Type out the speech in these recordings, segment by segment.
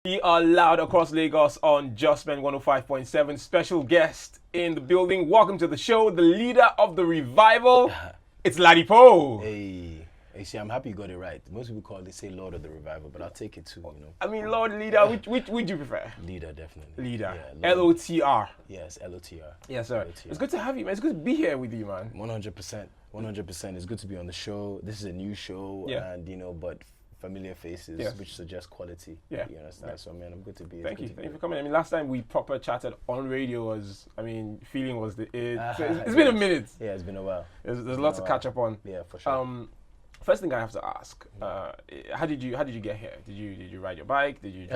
We are loud across Lagos on Jusmen 105.7. Special guest in the building. Welcome to the show, the leader of the revival. It's Ladipoe. Hey, see, I'm happy you got it right. Most people say Lord of the Revival, but I'll take it too, you know. I mean, Lord, leader, which would you prefer? Leader, definitely. Leader. Yeah, L-O-T-R. Yes, L-O-T-R. Yes, sir. L-O-T-R. It's good to have you, man. It's good to be here with you, man. 100%. 100%. It's good to be on the show. This is a new show, and, you know, but familiar faces, which suggest quality. Yeah. You understand? Yeah. So, man, I'm good to be here. Thank you for coming. I mean, last time we proper chatted on radio was, I mean, feeling was the it. So it's been a minute. Yeah, it's been a while. There's lots to catch up on. Yeah, for sure. First thing I have to ask, how did you get here? Did you ride your bike? Did you?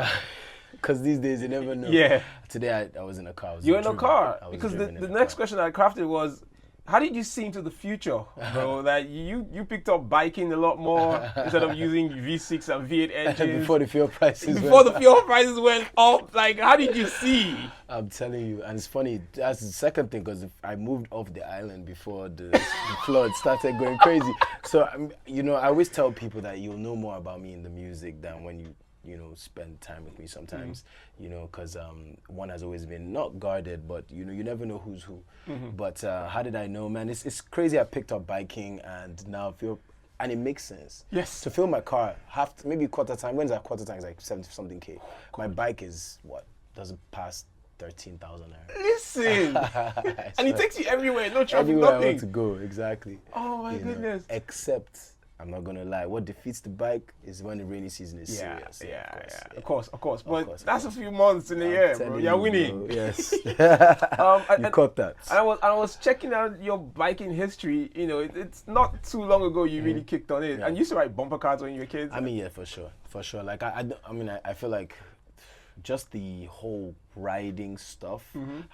Because these days you never know. Yeah. Today I was in a car. You were in a car? Because the next question I crafted was, how did you see into the future, bro? That you picked up biking a lot more instead of using V6 and V8 engines. Before the fuel prices went up. Like, how did you see? I'm telling you, and it's funny, that's the second thing, because I moved off the island before the flood started going crazy. So, you know, I always tell people that you'll know more about me in the music than when you know, spend time with me sometimes, you know, because one has always been not guarded, but, you know, you never know who's who. But how did I know, man? It's crazy. I picked up biking and now and it makes sense. Yes. To fill my car, maybe quarter time. When's that quarter time? It's like 70 something K. My bike is, doesn't pass 13,000 naira. Listen! And it takes you everywhere, no traffic, everywhere nothing. I want to go, exactly. Oh my goodness. Except, I'm not gonna lie, what defeats the bike is when the rainy season is serious. Of course. But that's a few months in the year, bro. You're winning. Bro, yes. You caught that. And I was checking out your biking history. You know, it's not too long ago you really kicked on it. Yeah. And you used to write bumper cars when you were kids. I mean, yeah, for sure. Like, I feel like just the whole riding stuff,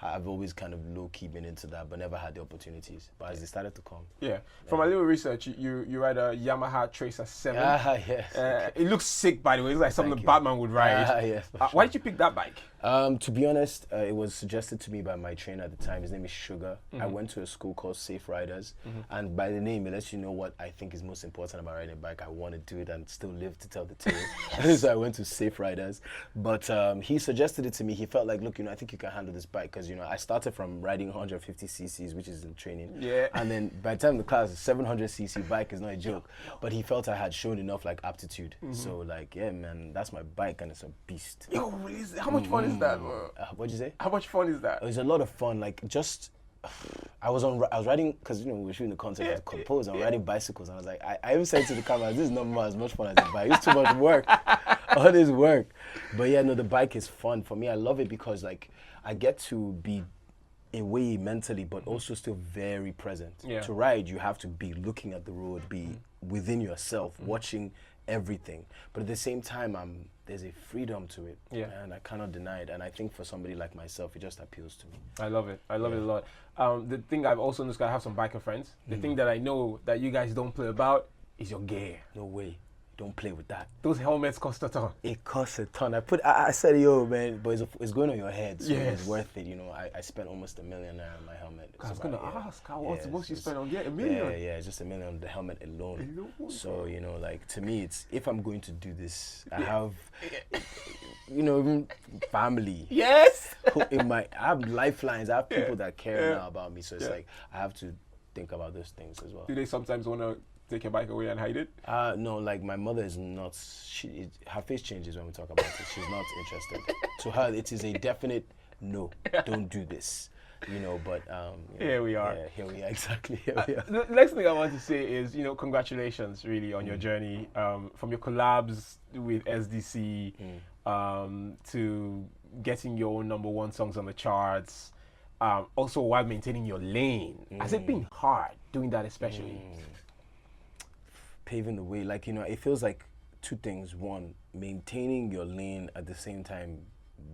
I've always kind of low-key been into that, but never had the opportunities. But as they started to come. Yeah. From a little research, you ride a Yamaha Tracer 7. Yes. It looks sick, by the way. It's like something Batman would ride. Yes, for sure. Why did you pick that bike? To be honest, it was suggested to me by my trainer at the time. His name is Sugar. I went to a school called Safe Riders, and by the name, it lets you know what I think is most important about riding a bike. I want to do it and still live to tell the tale. So I went to Safe Riders. But he suggested it to me. He felt like, look, you know, I think you can handle this bike, because, you know, I started from riding 150 cc's, which is in training. Yeah. And then by the time the class, 700 cc bike is not a joke. But he felt I had shown enough like aptitude. So like, yeah, man, that's my bike and it's a beast. Yo, how much fun is that, bro? What'd you say? How much fun is that? It was a lot of fun. Like, just I was riding, because, you know, we were shooting the content as compose. I'm riding bicycles, and I was like, I even said to the camera, this is not as much fun as a bike. It's too much work. All this work. But yeah, no, the bike is fun for me. I love it because, like, I get to be away mentally, but also still very present. Yeah. To ride, you have to be looking at the road, be within yourself, watching everything. But at the same time, there's a freedom to it, and I cannot deny it. And I think for somebody like myself, it just appeals to me. I love it. I love it a lot. The thing I've also noticed, I have some biker friends. The thing that I know that you guys don't play about is your gear. No way. Don't play with that. Those helmets cost a ton. It costs a ton. I said, yo, man, but it's going on your head, so Yes. it's worth it. You know, I spent almost $1 million on my helmet. I was gonna ask, what's you spend on gear? $1 million? Yeah, just $1 million on the helmet alone. So, you know, like, to me, it's, if I'm going to do this, I have, you know, even family. Yes. I have lifelines. I have people that care now about me. So it's like, I have to think about those things as well. Do they sometimes want to take your bike away and hide it? No, like, my mother is not, her face changes when we talk about it. She's not interested. To her, it is a definite no, don't do this. You know, but here we are. Yeah, here we are, exactly. Here we are. The next thing I want to say is, you know, congratulations really on your journey, from your collabs with SDC to getting your own #1 songs on the charts, also while maintaining your lane. Has it been hard doing that, especially? Paving the way, like, you know, it feels like two things. One, maintaining your lane at the same time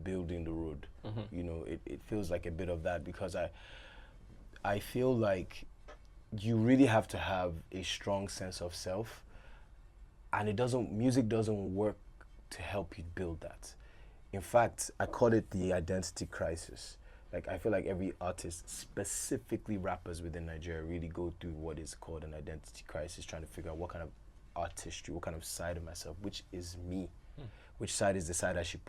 building the road. You know, it feels like a bit of that, because I feel like you really have to have a strong sense of self, and music doesn't work to help you build that. In fact, I call it the identity crisis. Like, I feel like every artist, specifically rappers within Nigeria, really go through what is called an identity crisis, trying to figure out what kind of artistry, what kind of side of myself, which is me, which side is the side I should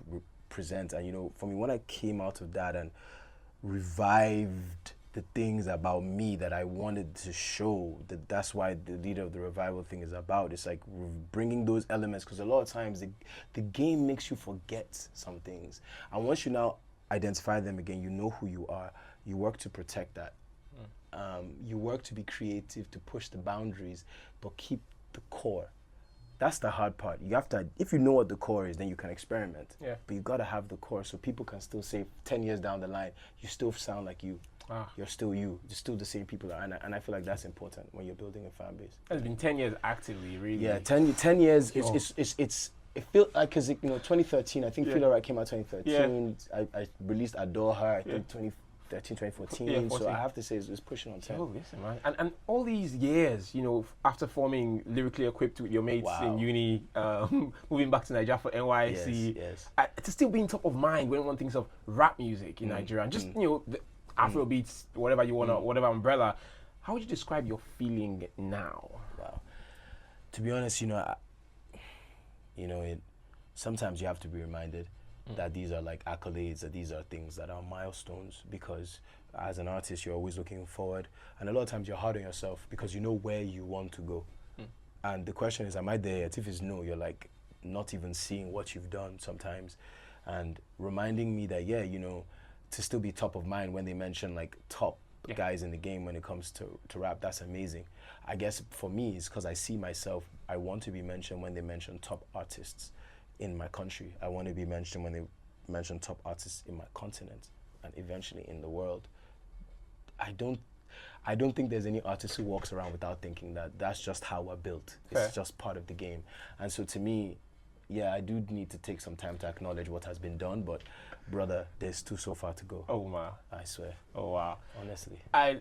present. And, you know, for me, when I came out of that and revived the things about me that I wanted to show, that's why the leader of the revival thing is about. It's like bringing those elements, because a lot of times the game makes you forget some things. And once you now identify them again, you know who you are. You work to protect that. You work to be creative, to push the boundaries, but keep the core. That's the hard part. You have to, if you know what the core is, then you can experiment. Yeah. But you gotta have the core so people can still say 10 years down the line, you still sound like you. You're still you. You're still the same people. And I feel like that's important when you're building a fan base. It's been 10 years actively, really. Yeah, 10 years, it feels like, because, you know, 2013, I think Feel Alright came out 2013. Yeah. I released Adore Her, I think 2013, 2014. Yeah, 14. So I have to say it's pushing on 10. Oh, listen, man. And all these years, you know, after forming Lyrically Equipped with your mates in uni, moving back to Nigeria for NYC, to still being top of mind when one thinks of rap music in Nigeria, and just, you know, the Afro beats, whatever you want to, whatever umbrella. How would you describe your feeling now? Wow. To be honest, sometimes you have to be reminded that these are like accolades, that these are things that are milestones, because as an artist, you're always looking forward. And a lot of times you're hard on yourself because you know where you want to go. And the question is, am I there yet? If it's no, you're like not even seeing what you've done sometimes. And reminding me that, to still be top of mind when they mention like top guys in the game when it comes to rap, that's amazing. I guess for me, it's because I see myself, I want to be mentioned when they mention top artists in my country. I want to be mentioned when they mention top artists in my continent and eventually in the world. I don't think there's any artist who walks around without thinking that that's just how we're built. It's just part of the game. And so to me, I do need to take some time to acknowledge what has been done, but brother, there's still so far to go. Oh, wow. I swear. Oh, wow. Honestly. I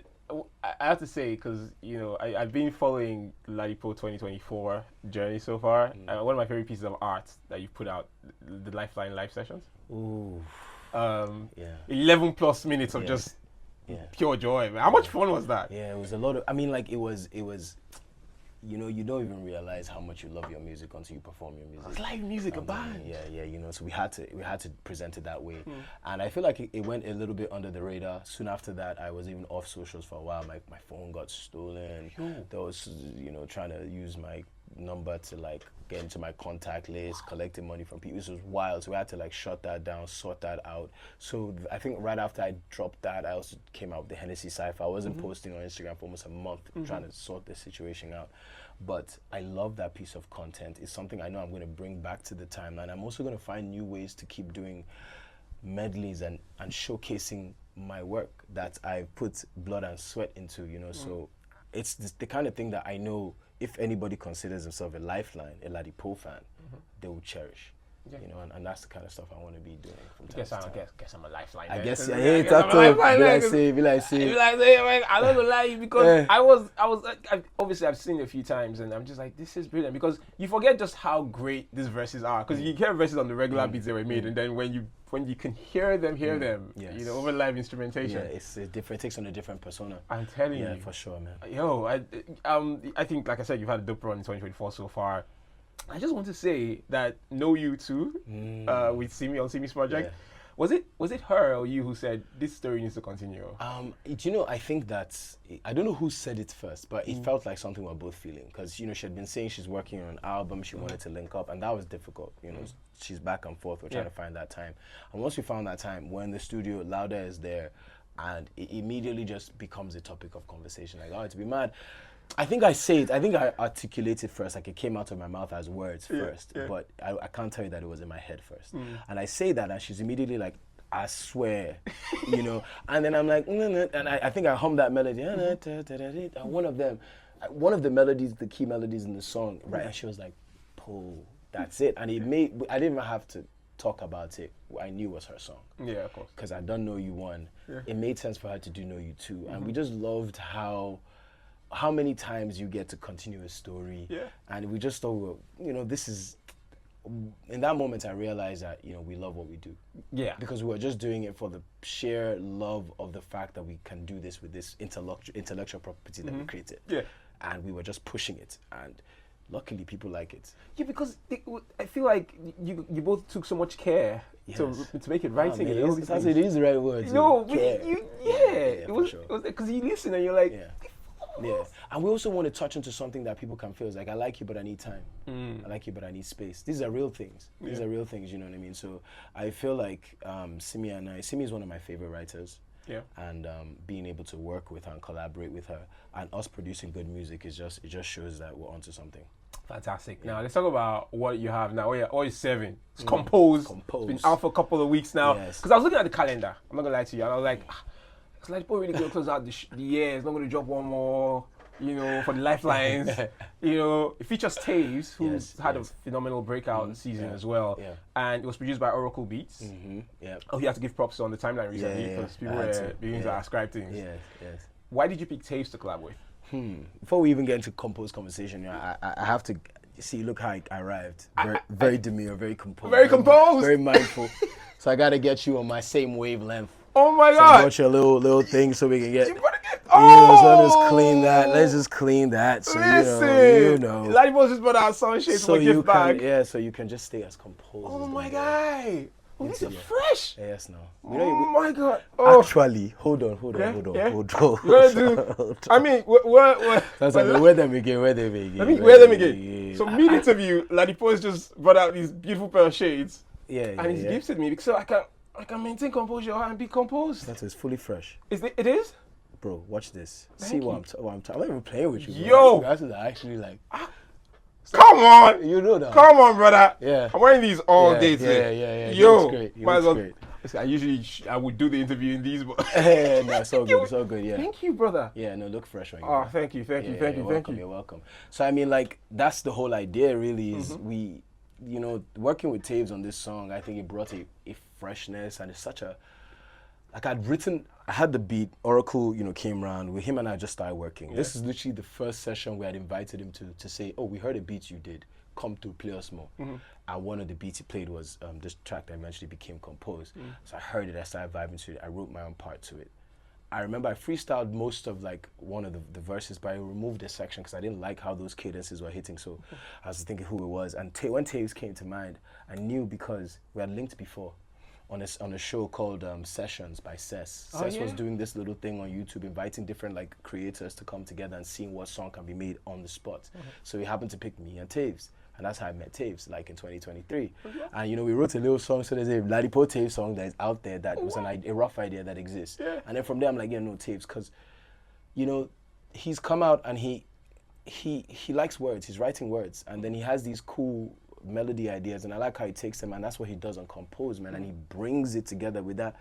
have to say, because, I've been following Ladipoe 2024 journey so far. One of my favorite pieces of art that you put out, the Lifeline live sessions. Ooh. 11 plus minutes of just pure joy, man. How much fun was that? Yeah, it was a lot of, it was, you don't even realize how much you love your music until you perform your music. It's live music, a band. Yeah, so we had to present it that way. And I feel like it went a little bit under the radar. Soon after that, I was even off socials for a while. My phone got stolen. There was, trying to use my number to like get into my contact list, collecting money from people. This was wild. So we had to like shut that down, sort that out. So I think right after I dropped that, I also came out with the Hennessy Cypher. I wasn't posting on Instagram for almost a month, trying to sort the situation out. But I love that piece of content. It's something I know I'm going to bring back to the timeline. I'm also going to find new ways to keep doing medleys and showcasing my work that I put blood and sweat into, So it's the kind of thing that I know if anybody considers himself a Lifeline, a Ladipoe fan, they will cherish. And that's the kind of stuff I want to be doing from time to time. Guess I'm a Lifeline. I guess, it's up to him. Be like, say. Man, I'm not gonna lie, because I was obviously I've seen it a few times, and I'm just like, this is brilliant, because you forget just how great these verses are, because you hear verses on the regular beats they were made, and then when you can hear them, over live instrumentation. Yeah, it's different. It takes on a different persona. I'm telling you. Yeah, for sure, man. Yo, I think, like I said, you've had a dope run in 2024 so far. I just want to say that Know You Too, with Simi on Simi's project, was it her or you who said this story needs to continue? I think that's, I don't know who said it first, but it felt like something we're both feeling, because she had been saying she's working on an album, she wanted to link up, and that was difficult. She's back and forth. We're trying to find that time, and once we found that time, we're in the studio. Lauda is there, and it immediately just becomes a topic of conversation. Like, to be mad. I think I articulated first, like it came out of my mouth as words first, but I can't tell you that it was in my head first. And I say that, and she's immediately like, I swear, and then I'm like, and I think I hummed that melody, and one of the melodies, the key melodies in the song, right, and she was like, Poe, that's it. And I didn't even have to talk about it. I knew it was her song. Yeah, of course. Because I done Know You One. It made sense for her to do Know You Two. And we just loved how many times you get to continue a story. And we just thought, this is, in that moment I realized that, we love what we do. Yeah. Because we were just doing it for the sheer love of the fact that we can do this with this intellectual property that we created. Yeah. And we were just pushing it. And luckily people like it. Yeah, because I feel like you both took so much care to make it writing. It is the right word. No, care. it was sure. because you listen and you're like, yeah. And we also want to touch into something that people can feel. It's like, I like you, but I need time. I like you, but I need space. These are real things. These are real things, you know what I mean? So I feel like Simi is one of my favorite writers. Yeah. And being able to work with her and collaborate with her and us producing good music it just shows that we're onto something. Fantastic. Yeah. Now let's talk about what you have now. All you're serving. It's composed. It's been out for a couple of weeks now. Because I was looking at the calendar. I'm not gonna lie to you. And I was like, it's Ladipoe really gonna close out the year. It's not gonna drop one more. You know, for the Lifelines. You know, it features Taves, who's had a phenomenal breakout season as well. Yeah. And it was produced by Oracle Beats. Yeah. Oh, you have to give props on the timeline recently because people were beginning to ascribe things. Yes. Why did you pick Taves to collab with? Before we even get into composed conversation, I have to see. Look how I arrived. Very demure, very composed. Very composed. Very mindful. So I gotta get you on my same wavelength. Oh my God! God! I got your little thing so we can get. You better get. Oh! So let's clean that. Let's just clean that. So you know. Ladipoe just brought out sunshade from a gift bag. Yeah, so you can just stay as composed. Oh my God! Oh, this is fresh. Yes, no. Oh my God! Oh. Actually, hold on. You wanna do? I mean, what? That's like wear them again. Let me wear them again. So mid-interview, Ladipoe has just brought out these beautiful pair of shades. And he's gifted me so I can maintain composure and be composed. That is fully fresh. It is? Bro, watch this. See what I'm talking. I'm not even playing with you. Bro. Yo! That's actually like. Come on! You know that. Come on, brother. Yeah. I'm wearing these all day today. Yeah. Yo! Great. Might as well. I would do the interview in these, but. No, it's all good. It's all good, yeah. Thank you, brother. Yeah, no, look fresh right now. Oh, thank you. You're welcome. So, I mean, like, that's the whole idea, really, is we, you know, working with Taves on this song, I think it brought a freshness, and it's such a. Like I had the beat, Oracle, you know, came around, with him and I just started working. Yeah. This is literally the first session we had invited him to say, oh, we heard a beat you did, come to play us more. And one of the beats he played was this track that eventually became composed. So I heard it, I started vibing to it, I wrote my own part to it. I remember I freestyled most of like one of the verses, but I removed a section because I didn't like how those cadences were hitting. So I was thinking who it was. And when Taves came to mind, I knew because we had linked before. On a show called Sessions by Cess. Cess was doing this little thing on YouTube, inviting different like creators to come together and seeing what song can be made on the spot. So he happened to pick me and Taves, and that's how I met Taves, like in 2023. And you know, we wrote a little song. So there's a Ladipoe Taves song that is out there that was a rough idea that exists. And then from there, I'm like, yeah, no, Taves, because you know, he's come out and he likes words. He's writing words, and then he has these cool melody ideas, and I like how he takes them, and that's what he does on Compose, man, and he brings it together with that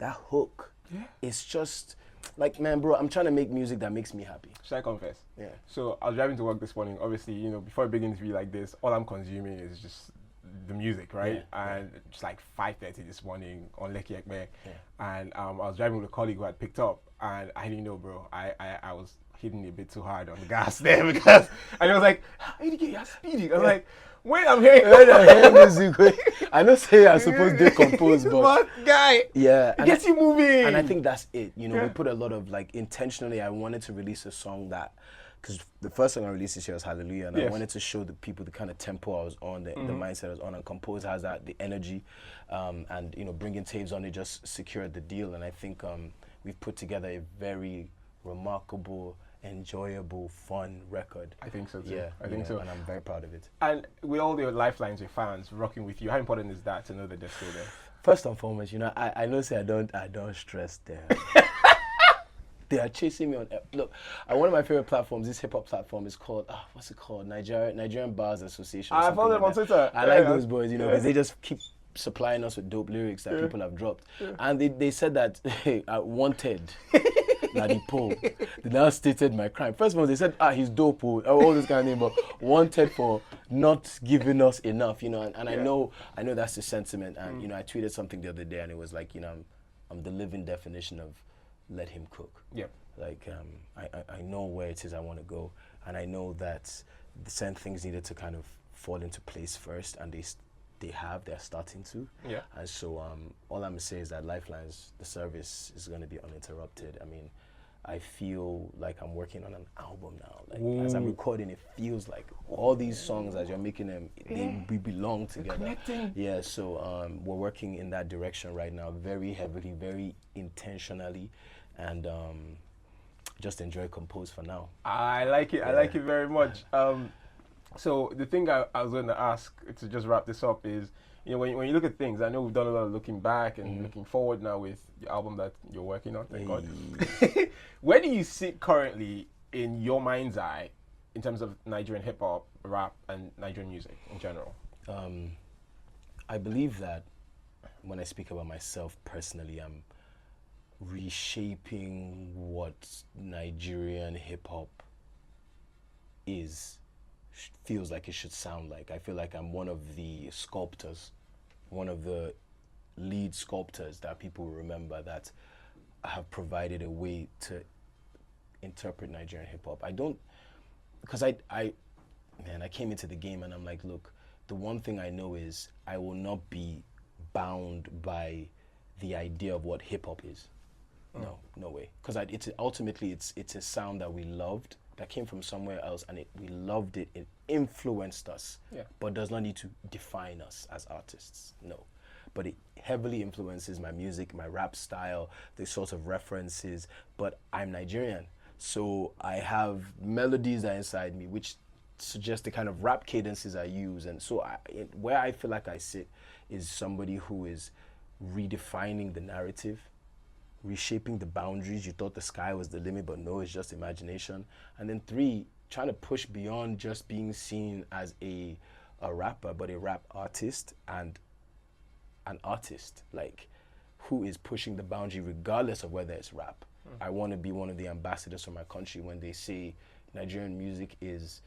hook. It's just like, man, bro, I'm trying to make music that makes me happy. Should I confess? Yeah. So I was driving to work this morning. Obviously, you know, before I begin to be like this, all I'm consuming is just the music, right? And just like 5:30 this morning on Lekki Ekme, and I was driving with a colleague who had picked up, and I didn't know, bro, I was hitting a bit too hard on the gas there because, and I was like, you're speeding. I'm like, wait, I'm hearing music. I know say I'm supposed to compose, but guy, gets you moving. And I think that's it. You know, we put a lot of like intentionally. I wanted to release a song that, because the first song I released this year was Hallelujah, and I wanted to show the people the kind of tempo I was on, the mindset I was on, and Compose has that, the energy, and you know, bringing Taves on it just secured the deal. And I think we've put together a very remarkable, enjoyable, fun record. I think so too. Yeah, I think so. And I'm very proud of it. And with all the Lifelines, your fans rocking with you, how important is that to know that they're still there? First and foremost, you know, I know say I don't stress them. They are chasing me on. Look, one of my favorite platforms, this hip hop platform, is called what's it called? Nigerian Bars Association. I follow them on Twitter. I like those boys, you know, because they just keep supplying us with dope lyrics that people have dropped. And they said that wanted. Ladipoe. They now stated my crime. First of all, they said, he's dope, all this kind of thing, but wanted for not giving us enough, you know. And I know that's the sentiment. And you know, I tweeted something the other day, and it was like, you know, I'm the living definition of let him cook. Yeah. Like I know where it is I want to go, and I know that certain things needed to kind of fall into place first, and they're starting to. Yeah. And so all I'm gonna say is that Lifelines, the service is gonna be uninterrupted. I mean, I feel like I'm working on an album now. Like as I'm recording, it feels like all these songs as you're making them, we belong together. Connecting. Yeah, so we're working in that direction right now, very heavily, very intentionally, and just enjoy compose for now. I like it. I like it very much. So the thing I was going to ask to just wrap this up is, you know, when you look at things, I know we've done a lot of looking back and looking forward now with the album that you're working on. Thank God. Where do you sit currently in your mind's eye in terms of Nigerian hip hop, rap, and Nigerian music in general? I believe that when I speak about myself personally, I'm reshaping what Nigerian hip hop feels like it should sound like. I feel like I'm one of the sculptors, one of the lead sculptors that people remember that have provided a way to interpret Nigerian hip hop. I don't, because I came into the game and I'm like, look, the one thing I know is I will not be bound by the idea of what hip hop is. No way. Because ultimately it's a sound that we loved, that came from somewhere else, and we loved it. It influenced us, but does not need to define us as artists. No, but it heavily influences my music, my rap style, the sort of references. But I'm Nigerian, so I have melodies that are inside me, which suggest the kind of rap cadences I use. And so where I feel like I sit is somebody who is redefining the narrative, reshaping the boundaries. You thought the sky was the limit, but no, it's just imagination. And then 3, trying to push beyond just being seen as a rapper, but a rap artist and an artist, like, who is pushing the boundary regardless of whether it's rap. I want to be one of the ambassadors for my country when they say Nigerian music is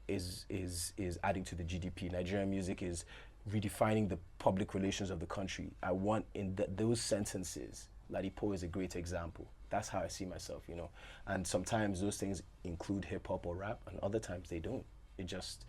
adding to the GDP. Nigerian music is redefining the public relations of the country. I want in those sentences. Ladipoe is a great example. That's how I see myself, you know. And sometimes those things include hip hop or rap, and other times they don't. It just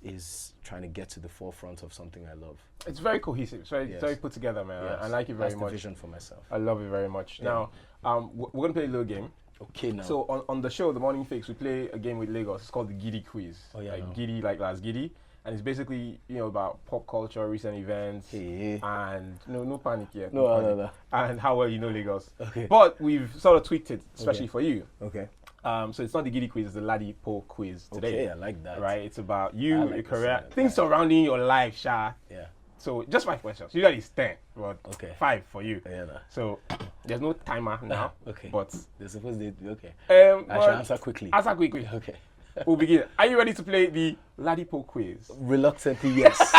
is trying to get to the forefront of something I love. It's very cohesive. It's very put together, man. Yes. I like it very That's much. the vision for myself. I love it very much. Now, we're going to play a little game. Okay, now. So on the show, The Morning Fix, we play a game with Lagos. It's called the Gidi Quiz. Oh, yeah. Like Gidi, like last Gidi. And it's basically, you know, about pop culture, recent events, and no panic yet. No. And how well you know Lagos. Okay. But we've sort of tweaked it, especially for you. Okay. So it's not the Gidi Quiz, it's the Ladipoe Quiz today. Okay, I like that. Right? It's about you, like your career, this, things surrounding your life, Sha. Yeah. So just 5 questions. Usually it's 10, but Okay. 5 for you. Yeah, nah. So there's no timer now. Okay. But They're supposed to be okay. I but should answer quickly. Answer quickly. Okay. We'll begin. Are you ready to play the Ladipoe Quiz? Reluctantly, yes.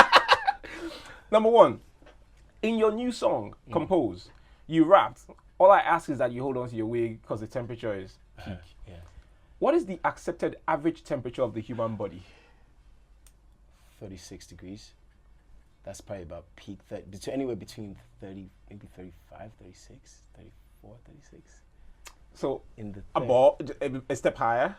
Number 1. In your new song, Compose, you rapped, all I ask is that you hold on to your wig because the temperature is peak. Yeah. What is the accepted average temperature of the human body? 36 degrees. That's probably about peak. Anywhere between 30, maybe 35, 36, 34, 36. So, In the a step higher?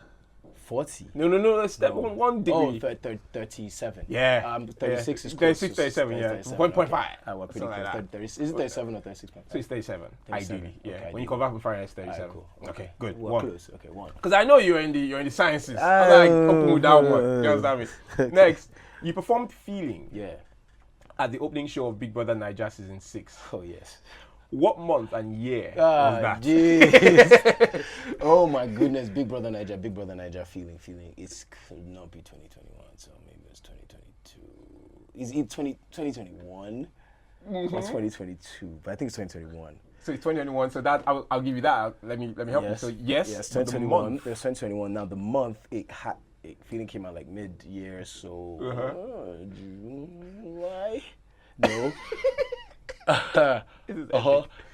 40. No, a step one degree. Oh, 37. Yeah. 36 is close. 36, 37, yeah. 1.5. Okay. We're pretty Something close. like that. Is it 37 or 36.5? So it's 37, 37. ideally. Yeah. Okay, When you convert from Fahrenheit, it's 37. Cool. Okay, good. We're 1. close. Okay, 1. Because I know you're in the sciences. I'm like, open with that one. You understand me? Next, you performed Feeling Yeah. at the opening show of Big Brother Naija season 6. Oh, yes. What month and year was that? Jeez. Oh my goodness, Big Brother Naija, feeling. It could not be 2021, so maybe it's 2022. Is it 2021? Or 2022? But I think it's 2021. So it's 2021. So that I'll give you that. Let me help you. So yes, 2021. There's 2021. Now the month feeling came out like mid-year, so July. No.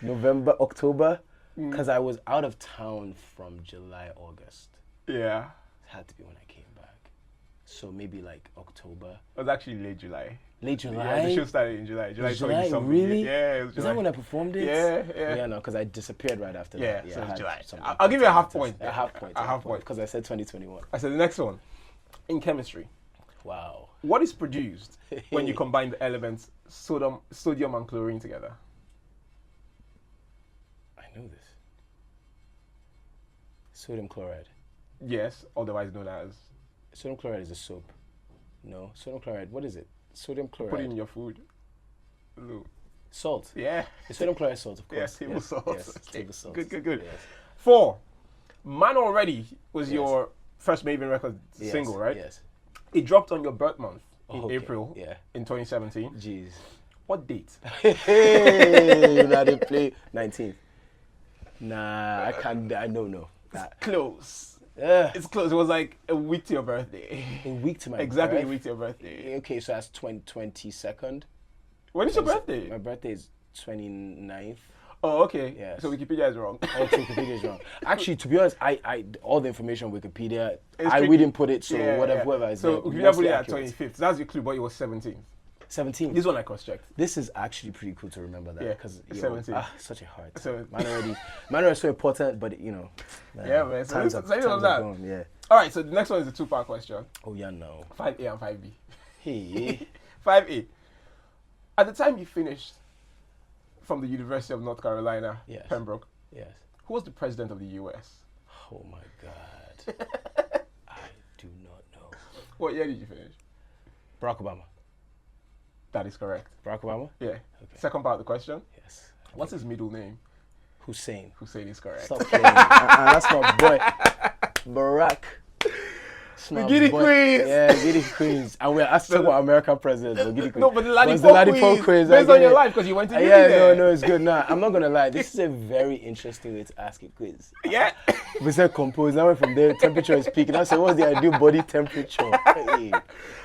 November, October, because I was out of town from July, August. Yeah. It had to be when I came back. So maybe like October. It was actually late July. Late July? Yeah, the show started in July. July really? Yeah, it was July. Is that when I performed it? Yeah. Yeah, no, because I disappeared right after that. Yeah, so it's July. something I'll give you a half point. A half point. A half point. Because I said 2021. I said the next one. In chemistry, Wow. what is produced when you combine the elements sodium and chlorine together? I know this. Sodium chloride. Yes, otherwise known as. Sodium chloride is a soap. No, sodium chloride. What is it? Sodium chloride. Put it in your food. Look. Salt. Yeah. It's sodium chloride salt, of course. Yes, table salt. Yes, Okay. table salt. Good. Yes. 4. Man Already was Yes. your first Maven record single, right? Yes. It dropped on your birth month in Okay. April in 2017. Jeez. What date? Hey, now they play 19th. Nah, I can't. I don't know. Close. Ugh. It's close. It was like a week to your birthday. A week to my Exactly a birth? week to your birthday. Okay, so that's 22nd. When is your birthday? My birthday is 29th. Oh, okay. Yes. So Wikipedia is wrong. Oh, Wikipedia is wrong. Actually, to be honest, I all the information on Wikipedia, It's we tricky. didn't put it, so whoever is So there, Wikipedia put mostly it at accurate. 25th. That's your clue, but it was 17th. 17. This one I cross-checked. This is actually pretty cool to remember that Yeah, because 17. such a heart. So- Man already is so important, but you know, Yeah, man. So times this- have so that. gone. Yeah. All right, so the next one is a 2-part question. Oh yeah, no. 5A and 5B. Hey. 5A. At the time you finished from the University of North Carolina, Yes. Pembroke, Yes. who was the president of the US? Oh my God. I do not know. What year did you finish? Barack Obama. That is correct. Barack Obama. Yeah. Okay. Second part of the question. Yes. What's his middle name? Hussein. Hussein is correct. Stop playing. That's my boy. Barack. That's my Gidi boy. Quiz. Yeah, Gidi Quiz. And we're asking about American presidents. But Gidi Quiz. No, but the Was Ladipoe quiz. Based on your get life, it. because you went to uni Yeah, there. no, it's good. No, I'm not gonna lie. This is a very interesting way to ask a quiz. Yeah. We said compose. Now from there, temperature is peaking. I said, what's the ideal body temperature? Hey.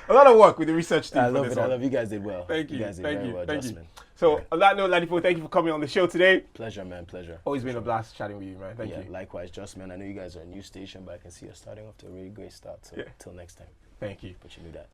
A lot of work with the research team I for love this it. I one. love you guys did well. Thank you. guys did Thank very you. well, Thank you. Jusmen. So, Yeah. on that note, Ladipoe, thank you for coming on the show today. Pleasure, man. Pleasure. Always been a blast chatting with you, man. Thank you. Likewise, Jusmen. I know you guys are a new station, but I can see you're starting off to a really great start. So, till next time. Thank you. But you knew that.